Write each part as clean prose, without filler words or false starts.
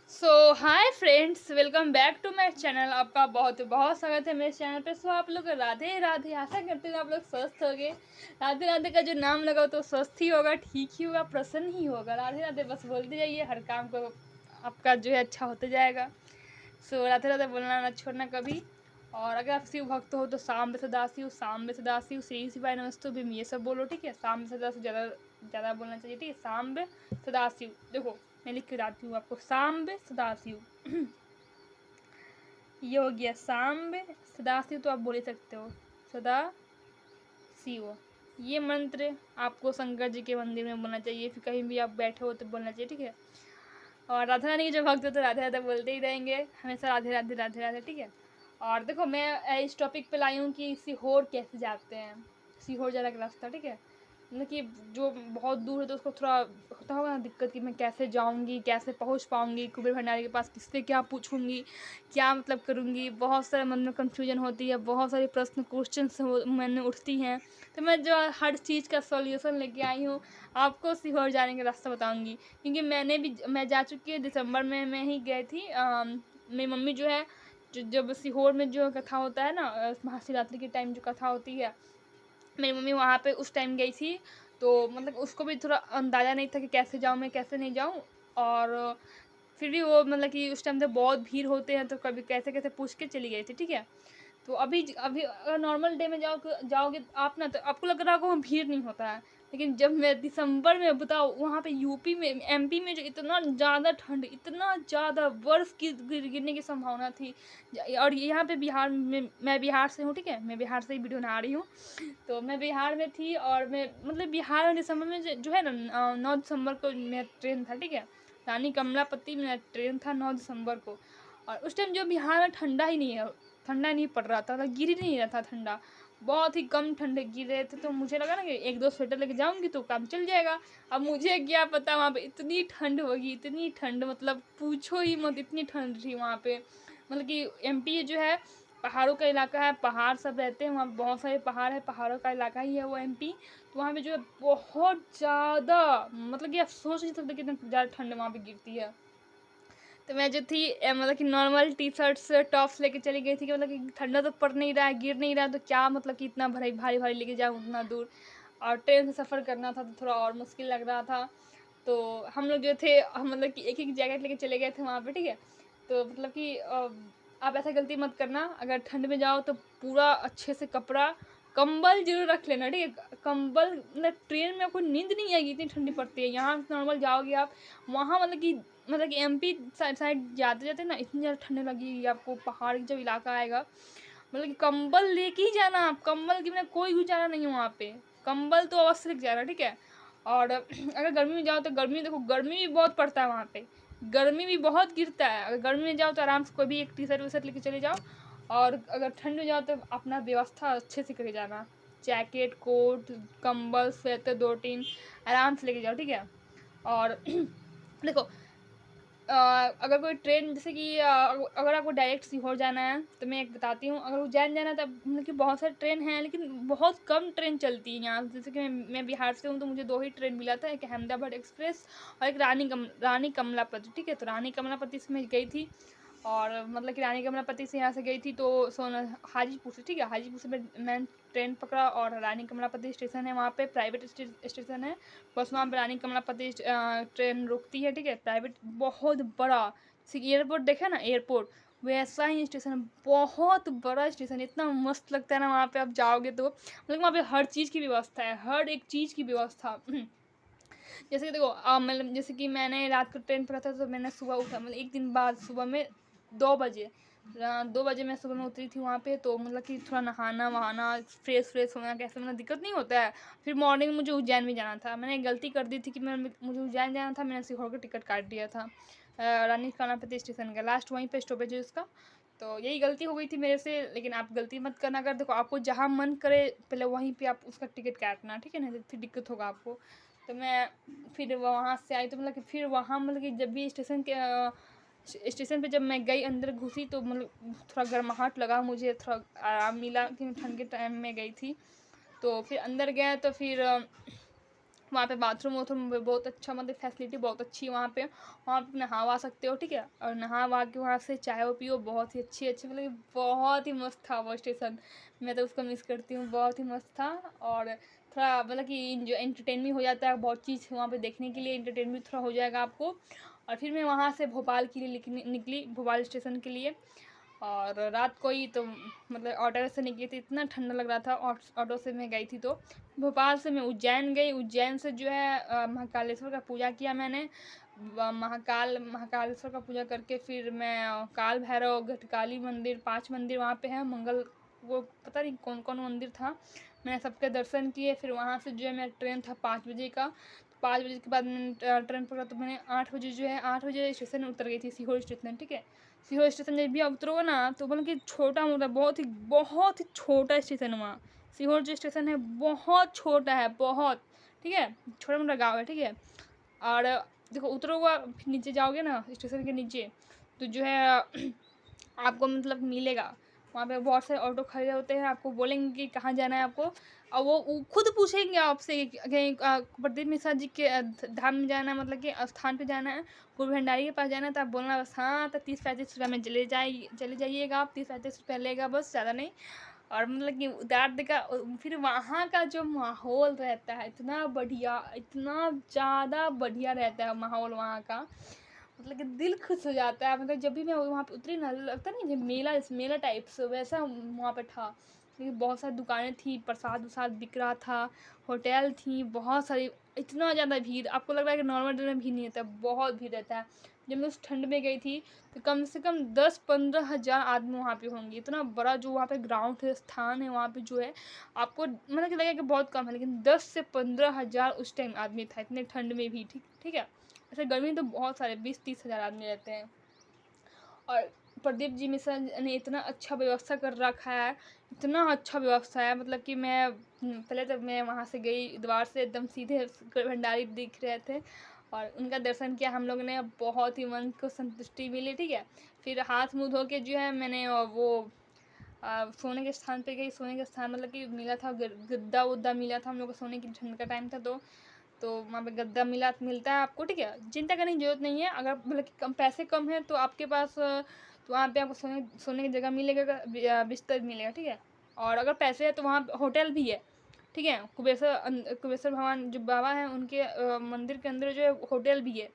So hi friends, welcome back to my channel. आपका बहुत बहुत स्वागत है मेरे चैनल पे। सो आप लोग राधे राधे, आशा करते हैं आप लोग स्वस्थ होंगे। राधे राधे का जो नाम लगा तो स्वस्थ ही होगा, ठीक ही होगा, प्रसन्न ही होगा। राधे राधे बस बोलते जाइए, हर काम को आपका जो है अच्छा होते जाएगा। सो राधे राधे बोलना ना छोड़ना कभी। और अगर आप शिव भक्त हो तो शाम सदाशिव, शाम सदाशिव, श्री शिवाय नमस्तु भीम, ये सब बोलो, ठीक है। शाम सदाशिव ज़्यादा ज़्यादा बोलना चाहिए, ठीक है। शाम सदाशिव, देखो मैं लिख के बताती हूँ आपको। सांब सदाशिव ये हो गया। सांब सदाशिव तो आप बोल ही सकते हो, सदा शिव। ये मंत्र आपको शंकर जी के मंदिर में बोलना चाहिए, फिर कहीं भी आप बैठे हो तो बोलना चाहिए, ठीक है। और राधा रानी के जो भक्त हो तो राधे राधे बोलते ही रहेंगे हमेशा, राधे राधे राधे राधे, ठीक है। और देखो मैं इस टॉपिक पे लाई हूँ कि सीहोर कैसे जाते हैं, सीहोर जाने का रास्ता, ठीक है। मतलब कि जो बहुत दूर है तो उसको थोड़ा होता होगा ना दिक्कत कि मैं कैसे जाऊंगी, कैसे पहुंच पाऊंगी कुबेर भंडारी के पास, किससे क्या पूछूंगी, क्या मतलब करूंगी। बहुत सारे मन में कन्फ्यूजन होती है, बहुत सारे प्रश्न क्वेश्चन मन में उठती हैं। तो मैं जो हर चीज़ का सॉल्यूशन लेके आई हूँ, आपको सीहोर जाने का रास्ता बताऊंगी। क्योंकि मैं जा चुकी है, दिसंबर में मैं ही गई थी। मेरी मम्मी जो है, जब सीहोर में जो कथा होता है ना, महाशिवरात्रि के टाइम जो कथा होती है, मेरी मम्मी वहाँ पे उस टाइम गई थी। तो मतलब उसको भी थोड़ा अंदाज़ा नहीं था कि कैसे जाऊँ मैं, कैसे नहीं जाऊँ। और फिर भी वो मतलब कि उस टाइम तो बहुत भीड़ होते हैं, तो कभी कैसे कैसे पूछ के चली गई थी, ठीक है। तो अभी अभी अगर नॉर्मल डे में जाओगे आप ना, तो आपको लग रहा होगा वहाँ भीड़ नहीं होता है। लेकिन जब मैं दिसंबर में बताओ, वहाँ पे यूपी में, एमपी में जो इतना ज़्यादा ठंड, इतना ज़्यादा बर्फ़ गिरने की संभावना थी। और यहाँ पे बिहार में, मैं बिहार से हूँ, ठीक है, मैं बिहार से ही वीडियो बना रही हूँ। तो मैं बिहार में थी, और मैं मतलब बिहार में दिसंबर में जो है ना, 9 दिसंबर को मेरा ट्रेन था, ठीक है। रानी कमलापति मेरा ट्रेन था 9 दिसंबर को। और उस टाइम जो बिहार में ठंडा ही नहीं है, ठंडा नहीं पड़ रहा था, मतलब गिर ही नहीं रहा था ठंडा। बहुत ही कम ठंडे गिर रहे थे। तो मुझे लगा ना कि एक दो स्वेटर लेके जाऊंगी तो काम चल जाएगा। अब मुझे क्या पता वहाँ पे इतनी ठंड होगी, इतनी ठंड, मतलब पूछो ही मत, इतनी ठंड थी वहाँ पे। मतलब कि एमपी जो है पहाड़ों का इलाका है, पहाड़ सब रहते हैं वहाँ, बहुत सारे पहाड़ है, पहाड़ों का इलाका ही है वो एमपी। तो वहाँ पे जो है बहुत ज़्यादा, मतलब कि आप सोच नहीं सकते कितनी ज़्यादा ठंड वहाँ पे गिरती है। तो मैं जो थी मतलब कि नॉर्मल टी शर्ट्स टॉप्स लेके चली गई थी, कि मतलब कि ठंडा तो पड़ नहीं रहा है, गिर नहीं रहा है, तो क्या मतलब कि इतना भारी भारी भारी लेके जाऊँ उतना दूर। और ट्रेन से सफ़र करना था तो थोड़ा और मुश्किल लग रहा था। तो हम लोग जो थे, हम मतलब कि एक एक जैकेट लेके चले गए थे वहाँ पे, ठीक है। तो मतलब कि आप ऐसा गलती मत करना, अगर ठंड में जाओ तो पूरा अच्छे से कपड़ा, कंबल जरूर रख लेना, ठीक है। कंबल, मतलब ट्रेन में आपको नींद नहीं आएगी, इतनी ठंडी पड़ती है। यहाँ नॉर्मल जाओगे आप, वहाँ मतलब कि एमपी साइड जाते जाते ना इतनी ज़्यादा ठंड लगेगी आपको, पहाड़ की जब इलाका आएगा। मतलब कि कंबल लेके ही जाना आप, कंबल के बिना कोई गुजारा नहीं है वहाँ पे। कंबल तो अवश्य लेके जाना, ठीक है। और अगर गर्मी में जाओ तो गर्मी, देखो गर्मी भी बहुत पड़ता है वहाँ पे, गर्मी भी बहुत गिरता है। अगर गर्मी में जाओ तो आराम से कोई भी एक टी शर्ट वी शर्ट लेके चले जाओ। और अगर ठंड में जाओ तो अपना व्यवस्था अच्छे से करके जाना, जैकेट, कोट, कंबल, स्वेटर 2-3 आराम से लेके जाओ, ठीक है। और देखो, अगर कोई ट्रेन, जैसे कि अगर आपको डायरेक्ट सीहोर जाना है तो मैं एक बताती हूँ। अगर उज्जैन जाना है तो मतलब कि बहुत सारे ट्रेन हैं, लेकिन बहुत कम ट्रेन चलती है यहाँ। जैसे कि मैं बिहार से हूँ तो मुझे 2 ही ट्रेन मिला था, एक अहमदाबाद एक्सप्रेस और एक रानी कमलापति, ठीक है। तो रानी कमलापति से मैं गई थी। और मतलब कि रानी कमलापति से यहाँ से गई थी तो हाजीपुर से, ठीक है, हाजीपुर से मैं ट्रेन पकड़ा। और रानी कमलापति स्टेशन है, वहाँ पे प्राइवेट स्टेशन है। बस वहाँ पे रानी कमलापति ट्रेन रुकती है, ठीक है, प्राइवेट, बहुत बड़ा। जैसे एयरपोर्ट देखा ना, एयरपोर्ट वैसा ही स्टेशन है, बहुत बड़ा स्टेशन, इतना मस्त लगता है ना वहाँ पे आप जाओगे तो। मतलब वहाँ पे हर चीज़ की व्यवस्था है, हर एक चीज़ की व्यवस्था। जैसे कि देखो, मतलब जैसे कि मैंने रात को ट्रेन पकड़ा था तो मैंने सुबह उठा, मतलब एक दिन बाद सुबह में 2 बजे, 2 बजे मैं सुबह में उतरी थी वहाँ पे। तो मतलब कि थोड़ा नहाना वहाना, फ्रेश होना कैसे, मतलब दिक्कत नहीं होता है। फिर मॉर्निंग में मुझे उज्जैन भी जाना था, मैंने गलती कर दी थी कि मुझे उज्जैन जाना था, मैंने सीहोर का टिकट काट दिया था रानी कमलापति स्टेशन का, लास्ट वहीं पे स्टॉपेज है उसका। तो यही गलती हो गई थी मेरे से। लेकिन आप गलती मत करना, अगर देखो आपको जहाँ मन करे पहले वहीं पे आप उसका टिकट काटना, ठीक है ना, तो फिर दिक्कत होगा आपको। तो मैं फिर वहाँ से आई, तो मतलब कि फिर वहाँ मतलब कि जब भी स्टेशन पे जब मैं गई, अंदर घुसी, तो मतलब थोड़ा गर्माहट लगा मुझे, थोड़ा आराम मिला, क्योंकि ठंड के टाइम में गई थी। तो फिर अंदर गया तो फिर वहाँ पे बाथरूम वाथरूम भी बहुत अच्छा, मतलब फैसिलिटी बहुत अच्छी है वहाँ पे। वहाँ पे नहावा सकते हो, ठीक है। और नहा वहा के वहाँ से चाय वो पियो, बहुत ही अच्छी मतलब कि बहुत ही मस्त था वो स्टेशन। मैं तो उसको मिस करती हूँ, बहुत ही मस्त था। और थोड़ा मतलब कि एंटरटेन भी हो जाता है, बहुत चीज़ वहाँ पे देखने के लिए, एंटरटेन भी थोड़ा हो जाएगा आपको। और फिर मैं वहाँ से भोपाल के लिए निकली, भोपाल स्टेशन के लिए। और रात को ही तो मतलब ऑटो से निकली थी, इतना ठंडा लग रहा था। ऑटो से मैं गई थी। तो भोपाल से मैं उज्जैन गई। उज्जैन से जो है महाकालेश्वर का पूजा किया मैंने। महाकालेश्वर का पूजा करके फिर मैं काल भैरव, घटकाली मंदिर, 5 मंदिर वहाँ पे है। मंगल वो पता नहीं कौन कौन मंदिर था, मैंने सबके दर्शन किए। फिर वहाँ से जो है मेरा ट्रेन था 5 बजे का। 5 बजे के बाद मैंने ट्रेन पकड़ा, तो मैंने 8 बजे जो है 8 बजे स्टेशन उतर गई थी, सीहोर स्टेशन, ठीक है। सीहोर स्टेशन जब भी आप उतरोगे ना तो मतलब कि छोटा मोटा बहुत ही छोटा स्टेशन है वहाँ। सीहोर जो स्टेशन है बहुत छोटा है, बहुत, ठीक है, छोटा मोटा गाँव है, ठीक है। और देखो उतरोगे फिर नीचे जाओगे ना स्टेशन के नीचे, तो जो है आपको मतलब मिलेगा वहाँ पे बहुत सारे ऑटो खड़े होते हैं, आपको बोलेंगे कि कहाँ जाना है आपको। और वो खुद पूछेंगे आपसे कि कहीं प्रदीप मिश्रा जी के धाम में जाना है, मतलब कि स्थान पे जाना है, गुरु भंडारी के पास जाना है, तो आप बोलना बस हाँ। तो 30-35 रुपये में चले जाइएगा आप, 30-35 रुपये लेगा बस, ज़्यादा नहीं। और मतलब कि उतार का फिर वहाँ का जो माहौल रहता है इतना बढ़िया, इतना ज़्यादा बढ़िया रहता है माहौल वहाँ का, मतलब कि दिल खुश हो जाता है। मतलब जब भी मैं वहाँ पे उतरी ना, लगता नहीं जब मेला टाइप से वैसा वहाँ पे था। लेकिन बहुत सारी दुकानें थी, प्रसाद वसाद बिक रहा था, होटल थी बहुत सारी। इतना ज़्यादा भीड़, आपको लग रहा है कि नॉर्मल डे में भीड़ नहीं रहता, बहुत भीड़ रहता है। जब मैं उस ठंड में गई थी तो कम से कम 10-15 हज़ार आदमी वहाँ पे होंगे। इतना बड़ा जो वहाँ पे ग्राउंड है, स्थान है, वहाँ पे जो है आपको मतलब कि लगेगा कि बहुत कम है, लेकिन 10 से 15 हज़ार उस टाइम आदमी था, इतने ठंड में भी, ठीक ठीक है। ऐसे गर्मी तो बहुत सारे 20-30 हज़ार आदमी रहते हैं। और प्रदीप जी मिश्रा ने इतना अच्छा व्यवस्था कर रखा है, इतना अच्छा व्यवस्था है, मतलब कि मैं पहले तो मैं वहाँ से गई द्वार से एकदम सीधे भंडारी दिख रहे थे, और उनका दर्शन किया हम लोग ने, बहुत ही मन को संतुष्टि मिली, ठीक है। फिर हाथ मुँह धो के जो है मैंने वो सोने के स्थान पे गई। सोने के स्थान मतलब कि मिला था गद्दा उद्दा मिला था हम लोग को सोने की, ठंड का टाइम था तो वहाँ पे गद्दा मिलता है आपको, ठीक है। चिंता करने की ज़रूरत नहीं है, अगर मतलब कि कम पैसे कम हैं तो आपके पास तो वहाँ पे आपको सोने की जगह मिलेगा, बिस्तर मिलेगा, ठीक है। और अगर पैसे है तो वहाँ होटल भी है, ठीक है। कुबेश्वर भगवान जो बाबा हैं उनके मंदिर के अंदर जो है होटल भी है,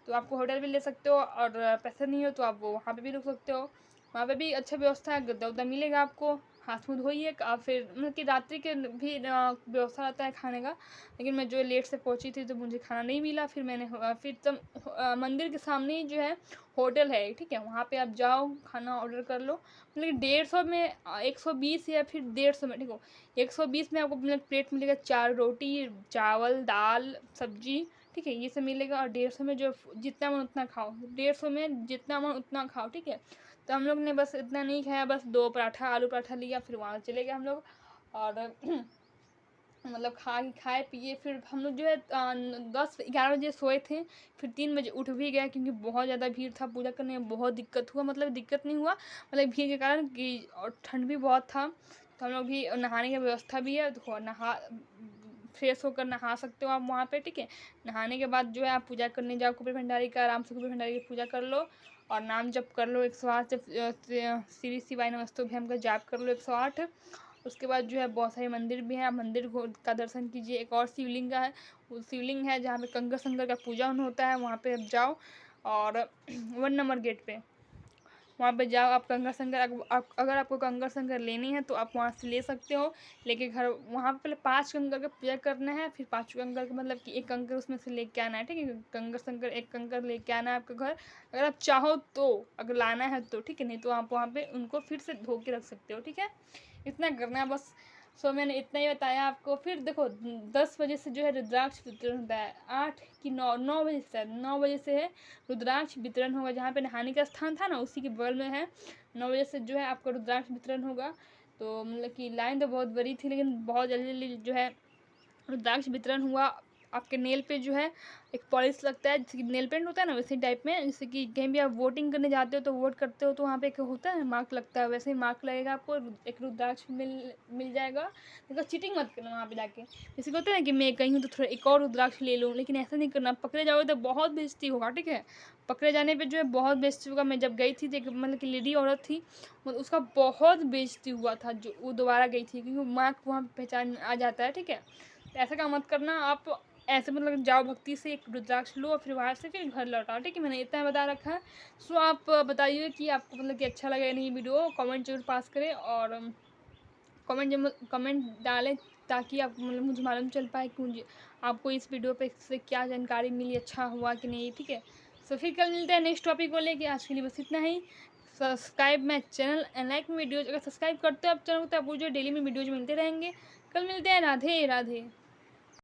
तो आपको होटल भी ले सकते हो। और पैसे नहीं हो तो आप वो वहाँ पे भी रुक सकते हो, वहाँ पे भी अच्छा व्यवस्था है, गद्दा उद्दा मिलेगा आपको। हाथ मुँह धोइए, फिर मतलब कि रात्रि के भी व्यवस्था रहता है खाने का। लेकिन मैं जो लेट से पहुँची थी तो मुझे खाना नहीं मिला, फिर मैंने फिर तब मंदिर के सामने ही जो है होटल है, ठीक है, वहाँ पे आप जाओ खाना ऑर्डर कर लो। मतलब 150 में 120 या फिर 150 में, ठीक हो, 120 में आपको मतलब प्लेट मिलेगा 4 रोटी, चावल, दाल, सब्जी, ठीक है, ये सब मिलेगा। और 150 में जो जितना मन उतना खाओ, 150 में जितना मन उतना खाओ, ठीक है। तो हम लोग ने बस इतना नहीं खाया, बस 2 पराठा, आलू पराठा लिया, फिर वहाँ चले गए हम लोग। और मतलब खाए पिए फिर हम लोग जो है 10-11 बजे सोए थे। फिर 3 बजे उठ भी गया, क्योंकि बहुत ज़्यादा भीड़ था, पूजा करने में बहुत दिक्कत हुआ, मतलब दिक्कत नहीं हुआ, मतलब भीड़ के कारण कि, और ठंड भी बहुत था। तो हम लोग भी नहाने की व्यवस्था भी है, देखो फ्रेश होकर नहा सकते हो आप वहाँ पे, ठीक है। नहाने के बाद जो है आप पूजा करने जाओ कुबेर भंडारी का, आराम से कुबेर भंडारी की पूजा कर लो, और नाम जप कर लो 108, श्री शिवाय नमस्तुभ्यम का जाप कर लो 108। उसके बाद जो है बहुत सारे मंदिर भी हैं, आप मंदिर का दर्शन कीजिए। एक और शिवलिंग का है, वो शिवलिंग है जहाँ पे कंकर शंकर का पूजा होता है, वहाँ पे आप जाओ। और 1 नंबर गेट पे वहाँ पे जाओ आप, कंकर शंकर अगर आपको कंकर शंकर लेनी है तो आप वहाँ से ले सकते हो, लेके घर वहाँ पे पहले 5 कंकर का पूजा करना है, फिर 5 कंकर का मतलब कि एक कंकर उसमें से लेके आना है, ठीक है। कंकर शंकर एक कंकर लेके आना है आपके घर, अगर आप चाहो तो, अगर लाना है तो, ठीक है, नहीं तो आप वहाँ पे उनको फिर से धो के रख सकते हो, ठीक है। इतना करना है बस। सो मैंने इतना ही बताया आपको। फिर देखो 10 बजे से जो है रुद्राक्ष वितरण होता है, 8 कि 9 बजे से, 9 बजे से है रुद्राक्ष वितरण होगा, जहाँ पे नहाने का स्थान था ना उसी के बगल में है। 9 बजे से जो है आपका रुद्राक्ष वितरण होगा। तो मतलब कि लाइन तो बहुत बड़ी थी, लेकिन बहुत जल्दी जल्दी जो है रुद्राक्ष वितरण हुआ। आपके नेल पे जो है एक पॉलिश लगता है, जैसे कि नेल पेंट होता है ना वैसे टाइप में। जैसे कि कहीं भी आप वोटिंग करने जाते हो तो वोट करते हो तो वहाँ पे एक होता है मार्क लगता है, वैसे ही मार्क लगेगा आपको, एक रुद्राक्ष मिल जाएगा। देखो चीटिंग मत करना वहाँ पे जाके। जैसे कि होता है ना कि मैं कहीं हूँ तो थोड़ा एक और रुद्राक्ष ले लूँ, लेकिन ऐसा नहीं करना, पकड़े जाओगे तो बहुत बेइज्जती होगा, ठीक है। पकड़े जाने पे जो है बहुत बेइज्जती होगा। मैं जब गई थी तो एक मतलब कि लेडी औरत थी, मतलब उसका बहुत बेइज्जती हुआ था, जो वो दोबारा गई थी, क्योंकि मार्क वहाँ पे पहचान आ जाता है, ठीक है। तो ऐसा काम मत करना आप, ऐसे मतलब जाओ भक्ति से एक रुद्राक्ष लो और फिर बाहर से फिर घर लौटाओ, ठीक है। मैंने इतना बता रखा है। सो आप बताइए कि आपको मतलब कि अच्छा लगा या नहीं वीडियो, कमेंट जरूर पास करें और कमेंट डालें, ताकि आप मतलब मुझे मालूम चल पाए कि मुझे आपको इस वीडियो पे से क्या जानकारी मिली, अच्छा हुआ कि नहीं, ठीक है। सो फिर कल मिलते हैं नेक्स्ट टॉपिक को लेके। आज के लिए बस इतना ही। Subscribe my channel and like videos, अगर सब्सक्राइब करते हो आप चैनल को तो आपको जो डेली में वीडियोज मिलते रहेंगे। कल मिलते हैं। राधे राधे।